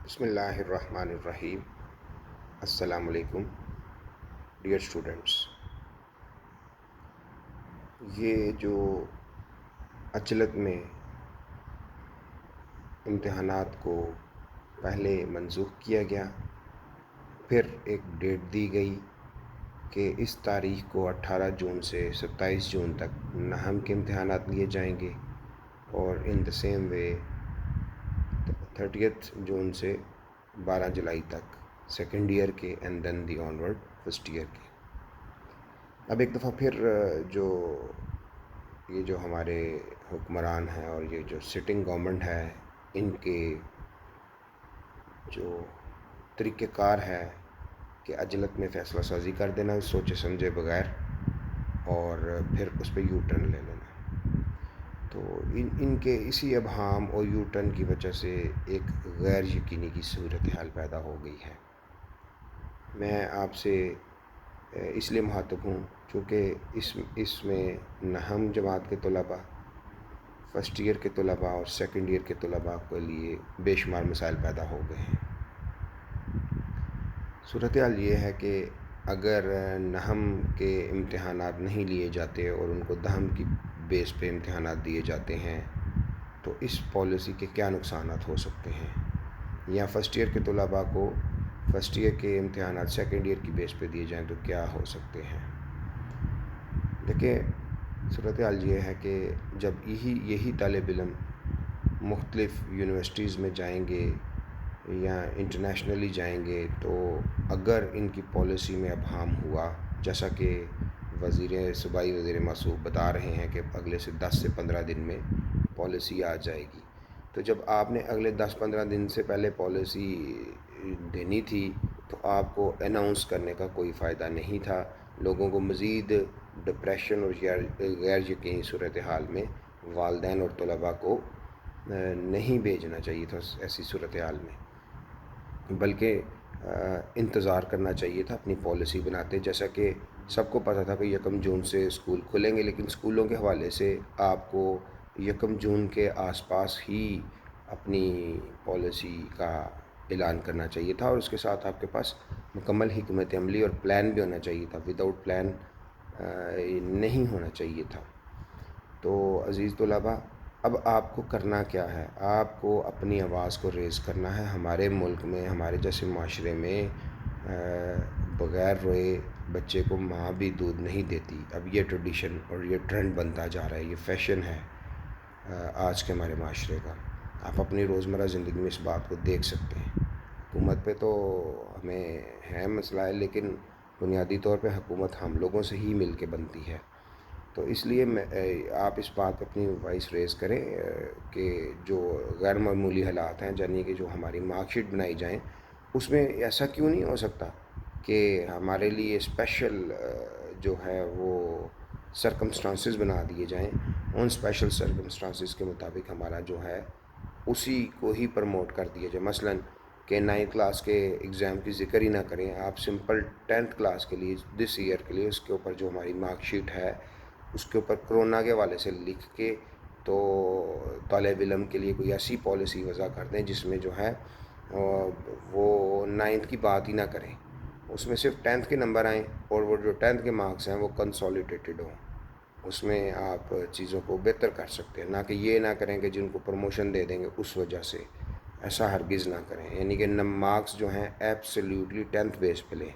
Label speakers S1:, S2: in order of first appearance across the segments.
S1: بسم اللہ الرحمن الرحیم۔ السلام علیکم ڈیئر اسٹوڈنٹس۔ یہ جو عجلت میں امتحانات کو پہلے منسوخ کیا گیا، پھر ایک ڈیٹ دی گئی کہ اس تاریخ کو 18 جون سے 27 جون تک نہم کے امتحانات لیے جائیں گے، اور ان دا سیم وے 30 جون سے 12 جولائی تک سیکنڈ ایئر کے، and then the onward first year کے۔ اب ایک دفعہ پھر یہ جو ہمارے حکمران ہیں اور یہ جو سٹنگ گورنمنٹ ہے، ان کے جو طریقہ کار ہے کہ عجلت میں فیصلہ سازی کر دینا سوچے سمجھے بغیر، اور پھر اس پہ یو ٹرن لے لینا، تو ان کے اسی ابہام اور یو ٹرن کی وجہ سے ایک غیر یقینی کی صورتحال پیدا ہو گئی ہے۔ میں آپ سے اس لیے مخاطب ہوں چونکہ اس میں نہم جماعت کے طلباء، فرسٹ ایئر کے طلباء اور سیکنڈ ایئر کے طلباء کے لیے بے شمار مسائل پیدا ہو گئے ہیں۔ صورتحال یہ ہے کہ اگر نہم کے امتحانات نہیں لیے جاتے اور ان کو دہم کی بیس پہ امتحانات دیے جاتے ہیں تو اس پالیسی کے کیا نقصانات ہو سکتے ہیں، یا فرسٹ ایئر کے طلباء کو فرسٹ ایئر کے امتحانات سیکنڈ ایئر کی بیس پہ دیے جائیں تو کیا ہو سکتے ہیں۔ دیکھیں، صورتحال یہ ہے کہ جب یہی طالب علم مختلف یونیورسٹیز میں جائیں گے یا انٹرنیشنلی جائیں گے، تو اگر ان کی پالیسی میں ابہام ہوا، جیسا کہ صوبائی وزیر موصوف بتا رہے ہیں کہ اگلے سے 10 سے 15 دن میں پالیسی آ جائے گی، تو جب آپ نے اگلے 10-15 دن سے پہلے پالیسی دینی تھی تو آپ کو اناؤنس کرنے کا کوئی فائدہ نہیں تھا۔ لوگوں کو مزید ڈپریشن اور غیر یقینی صورتحال میں والدین اور طلباء کو نہیں بھیجنا چاہیے تھا ایسی صورتحال میں، بلکہ انتظار کرنا چاہیے تھا اپنی پالیسی بناتے۔ جیسا کہ سب کو پتہ تھا کہ 1 جون سے اسکول کھلیں گے، لیکن اسکولوں کے حوالے سے آپ کو 1 جون کے آس پاس ہی اپنی پالیسی کا اعلان کرنا چاہیے تھا، اور اس کے ساتھ آپ کے پاس مکمل حکمت عملی اور پلان بھی ہونا چاہیے تھا۔ وداؤٹ پلان نہیں ہونا چاہیے تھا۔ تو عزیز طلباء، اب آپ کو کرنا کیا ہے؟ آپ کو اپنی آواز کو ریز کرنا ہے۔ ہمارے ملک میں، ہمارے جیسے معاشرے میں بغیر روئے بچے کو ماں بھی دودھ نہیں دیتی۔ اب یہ ٹریڈیشن اور یہ ٹرینڈ بنتا جا رہا ہے، یہ فیشن ہے آج کے ہمارے معاشرے کا۔ آپ اپنی روزمرہ زندگی میں اس بات کو دیکھ سکتے ہیں۔ حکومت پہ تو ہمیں ہے مسئلہ ہے، لیکن بنیادی طور پہ حکومت ہم لوگوں سے ہی مل کے بنتی ہے۔ تو اس لیے آپ اس بات پہ اپنی وائس ریز کریں کہ جو غیر معمولی حالات ہیں، یعنی کہ جو ہماری مارک شیٹ بنائی جائیں، اس میں ایسا کیوں نہیں ہو سکتا کہ ہمارے لیے اسپیشل جو ہے وہ سرکمسٹانسز بنا دیے جائیں، ان اسپیشل سرکمسٹانسز کے مطابق ہمارا جو ہے اسی کو ہی پروموٹ کر دیا جائے۔ مثلاً کہ 9th کلاس کے ایگزام کی ذکر ہی نہ کریں، آپ سمپل 10th کلاس کے لیے دس ایئر کے لیے اس کے اوپر جو ہماری مارک شیٹ ہے اس کے اوپر کرونا کے حوالے سے لکھ کے تو طالب علم کے لیے کوئی ایسی پالیسی وضع کر دیں جس میں جو ہے وہ 9th کی بات ہی نہ کریں، اس میں صرف 10th کے نمبر آئیں، اور وہ جو 10th کے مارکس ہیں وہ کنسولیڈیٹڈ ہوں۔ اس میں آپ چیزوں کو بہتر کر سکتے ہیں، نہ کہ یہ نہ کریں کہ جن کو پروموشن دے دیں گے اس وجہ سے، ایسا ہرگز نہ کریں۔ یعنی کہ مارکس جو ہیں ایبسلیوٹلی 10th بیس پہ لیں۔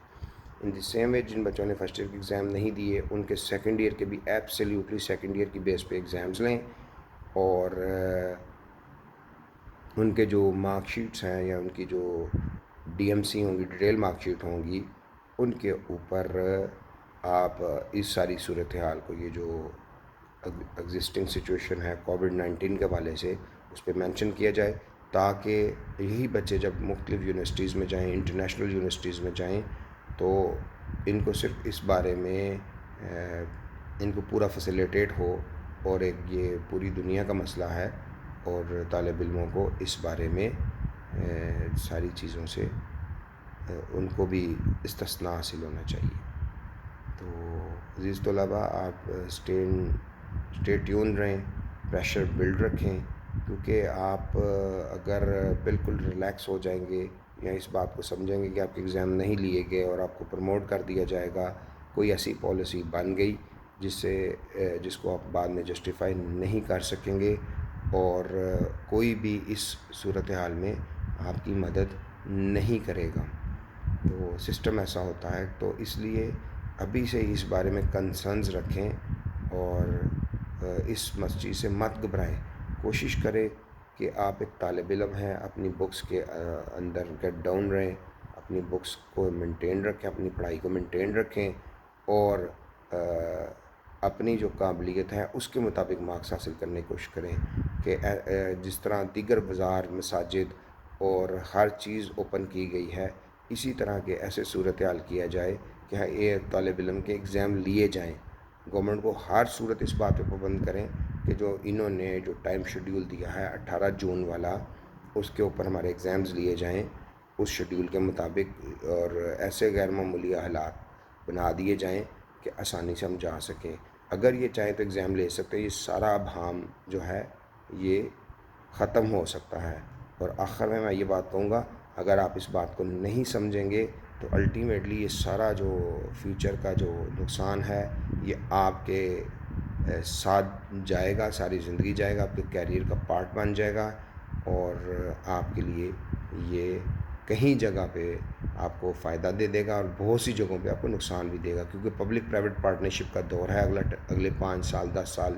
S1: ان دی سیم وے جن بچوں نے فرسٹ ایئر کے ایگزام نہیں دیے ان کے سیکنڈ ایئر کے بھی ایبسلیوٹلی سیکنڈ ایئر کی بیس پہ ایگزامز لیں، اور ان کے جو مارک شیٹس ہیں یا ان کی جو ڈی ایم سی ہوں گی، ڈیٹیل مارک شیٹ ہوں گی، ان کے اوپر آپ اس ساری صورتحال کو، یہ جو ایگزسٹنگ سچویشن ہے کووڈ-19 کے حوالے سے، اس پہ مینشن کیا جائے، تاکہ یہی بچے جب مختلف یونیورسٹیز میں جائیں، انٹرنیشنل یونیورسٹیز میں جائیں، تو ان کو صرف اس بارے میں ان کو پورا فیسیلیٹیٹ ہو، اور ایک یہ پوری دنیا کا مسئلہ ہے، اور طالب علموں کو اس بارے میں ساری چیزوں سے ان کو بھی استثناء حاصل ہونا چاہیے۔ تو عزیز طلباء، آپ اسٹے ٹیون رہیں، پریشر بلڈ رکھیں، کیونکہ آپ اگر بالکل ریلیکس ہو جائیں گے یا اس بات کو سمجھیں گے کہ آپ کے ایگزام نہیں لیے گئے اور آپ کو پروموٹ کر دیا جائے گا، کوئی ایسی پالیسی بن گئی جس کو آپ بعد میں جسٹیفائی نہیں کر سکیں گے، اور کوئی بھی اس صورتحال میں آپ کی مدد نہیں کرے گا، تو سسٹم ایسا ہوتا ہے۔ تو اس لیے ابھی سے اس بارے میں کنسرنز رکھیں اور اس چیز سے مت گھبرائیں۔ کوشش کریں کہ آپ ایک طالب علم ہیں، اپنی بکس کے اندر گیٹ ڈاؤن رہیں، اپنی بکس کو مینٹین رکھیں، اپنی پڑھائی کو مینٹین رکھیں، اور اپنی جو قابلیت ہے اس کے مطابق مارکس حاصل کرنے کی کوشش کریں کہ جس طرح دیگر بازار، مساجد اور ہر چیز اوپن کی گئی ہے، اسی طرح کے ایسے صورتحال کیا جائے کہ یہ طالب علم کے ایگزام لیے جائیں۔ گورنمنٹ کو ہر صورت اس بات پہ پابند کریں کہ جو انہوں نے جو ٹائم شیڈیول دیا ہے 18 جون والا، اس کے اوپر ہمارے ایگزامز لیے جائیں اس شیڈیول کے مطابق، اور ایسے غیر معمولی حالات بنا دیے جائیں کہ آسانی سے ہم جا سکیں۔ اگر یہ چاہیں تو ایگزام لے سکتے ہیں، یہ سارا ابہام جو ہے یہ ختم ہو سکتا ہے۔ اور آخر میں یہ بات کہوں گا، اگر آپ اس بات کو نہیں سمجھیں گے تو الٹیمیٹلی یہ سارا جو فیوچر کا جو نقصان ہے یہ آپ کے ساتھ جائے گا، ساری زندگی جائے گا، آپ کے کیریئر کا پارٹ بن جائے گا، اور آپ کے لیے یہ کہیں جگہ پہ آپ کو فائدہ دے گا اور بہت سی جگہوں پہ آپ کو نقصان بھی دے گا، کیونکہ پبلک پرائیویٹ پارٹنرشپ کا دور ہے۔ اگلے 5 سال 10 سال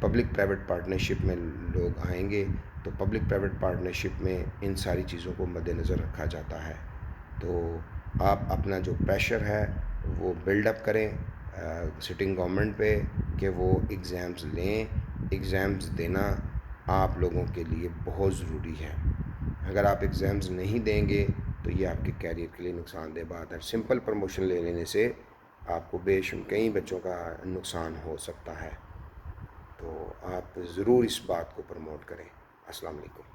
S1: پبلک پرائیویٹ پارٹنرشپ میں لوگ آئیں گے، تو پبلک پرائیویٹ پارٹنرشپ میں ان ساری چیزوں کو مد نظر رکھا جاتا ہے۔ تو آپ اپنا جو پریشر ہے وہ بلڈ اپ کریں سٹنگ گورنمنٹ پہ کہ وہ ایگزامز لیں۔ ایگزامز دینا آپ لوگوں کے لیے بہت ضروری ہے۔ اگر آپ ایگزامز نہیں دیں گے تو یہ آپ کے کیریئر کے لیے نقصان دہ بات ہے۔ سمپل پروموشن لے لینے سے آپ کو کئی بچوں کا نقصان ہو سکتا ہے، تو آپ ضرور اس بات کو پروموٹ کریں۔ السلام علیکم۔